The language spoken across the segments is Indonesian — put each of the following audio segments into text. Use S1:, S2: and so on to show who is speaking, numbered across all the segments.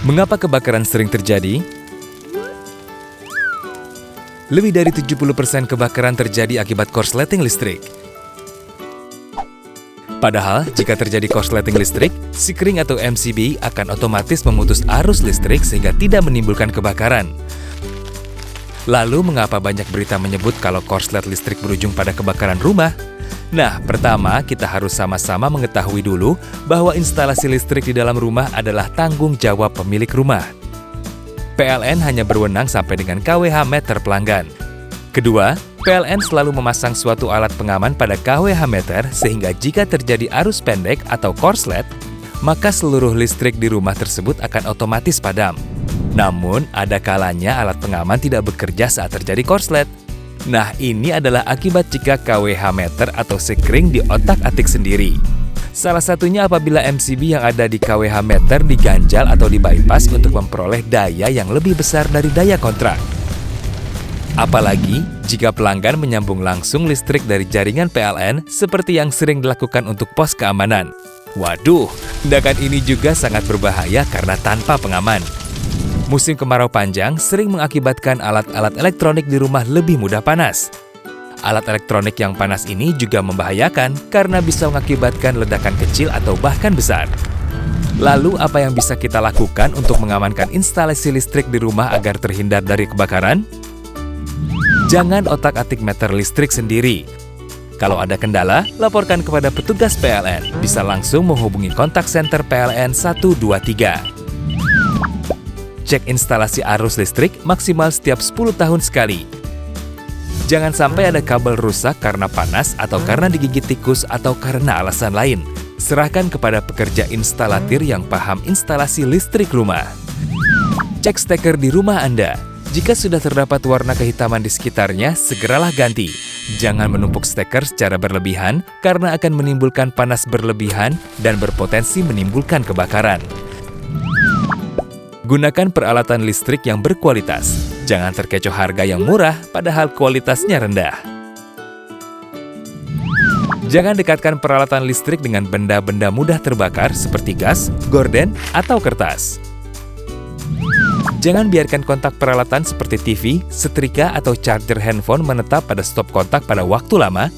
S1: Mengapa kebakaran sering terjadi? Lebih dari 70% kebakaran terjadi akibat korsleting listrik. Padahal, jika terjadi korsleting listrik, Sikring atau MCB akan otomatis memutus arus listrik sehingga tidak menimbulkan kebakaran. Lalu, mengapa banyak berita menyebut kalau korslet listrik berujung pada kebakaran rumah? Nah, pertama, kita harus sama-sama mengetahui dulu bahwa instalasi listrik di dalam rumah adalah tanggung jawab pemilik rumah. PLN hanya berwenang sampai dengan kWh meter pelanggan. Kedua, PLN selalu memasang suatu alat pengaman pada kWh meter sehingga jika terjadi arus pendek atau korslet, maka seluruh listrik di rumah tersebut akan otomatis padam. Namun, ada kalanya alat pengaman tidak bekerja saat terjadi korslet. Nah, ini adalah akibat jika kWh meter atau Sikring diotak-atik sendiri. Salah satunya apabila MCB yang ada di kWh meter diganjal atau di-bypass untuk memperoleh daya yang lebih besar dari daya kontrak. Apalagi jika pelanggan menyambung langsung listrik dari jaringan PLN seperti yang sering dilakukan untuk pos keamanan. Waduh, tindakan ini juga sangat berbahaya karena tanpa pengaman. Musim kemarau panjang sering mengakibatkan alat-alat elektronik di rumah lebih mudah panas. Alat elektronik yang panas ini juga membahayakan karena bisa mengakibatkan ledakan kecil atau bahkan besar. Lalu, apa yang bisa kita lakukan untuk mengamankan instalasi listrik di rumah agar terhindar dari kebakaran? Jangan otak-atik meter listrik sendiri. Kalau ada kendala, laporkan kepada petugas PLN. Bisa langsung menghubungi kontak center PLN 123. Cek instalasi arus listrik maksimal setiap 10 tahun sekali. Jangan sampai ada kabel rusak karena panas atau karena digigit tikus atau karena alasan lain. Serahkan kepada pekerja instalatir yang paham instalasi listrik rumah. Cek steker di rumah Anda. Jika sudah terdapat warna kehitaman di sekitarnya, segeralah ganti. Jangan menumpuk steker secara berlebihan karena akan menimbulkan panas berlebihan dan berpotensi menimbulkan kebakaran. Gunakan peralatan listrik yang berkualitas. Jangan terkecoh harga yang murah padahal kualitasnya rendah. Jangan dekatkan peralatan listrik dengan benda-benda mudah terbakar seperti gas, gorden, atau kertas. Jangan biarkan kontak peralatan seperti TV, setrika, atau charger handphone menetap pada stop kontak pada waktu lama,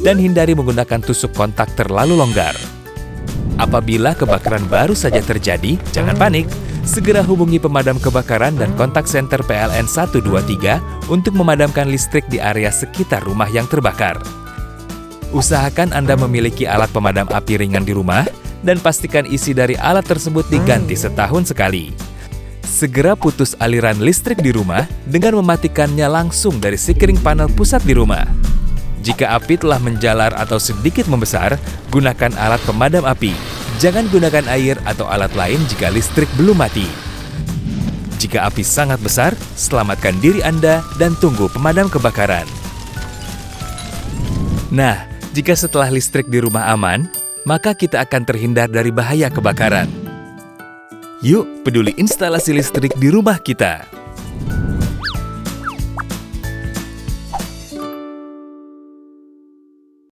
S1: dan hindari menggunakan tusuk kontak terlalu longgar. Apabila kebakaran baru saja terjadi, jangan panik. Segera hubungi pemadam kebakaran dan kontak center PLN 123 untuk memadamkan listrik di area sekitar rumah yang terbakar. Usahakan Anda memiliki alat pemadam api ringan di rumah dan pastikan isi dari alat tersebut diganti setahun sekali. Segera putus aliran listrik di rumah dengan mematikannya langsung dari Sikring panel pusat di rumah. Jika api telah menjalar atau sedikit membesar, gunakan alat pemadam api. Jangan gunakan air atau alat lain jika listrik belum mati. Jika api sangat besar, selamatkan diri Anda dan tunggu pemadam kebakaran. Nah, jika setelah listrik di rumah aman, maka kita akan terhindar dari bahaya kebakaran. Yuk, peduli instalasi listrik di rumah kita.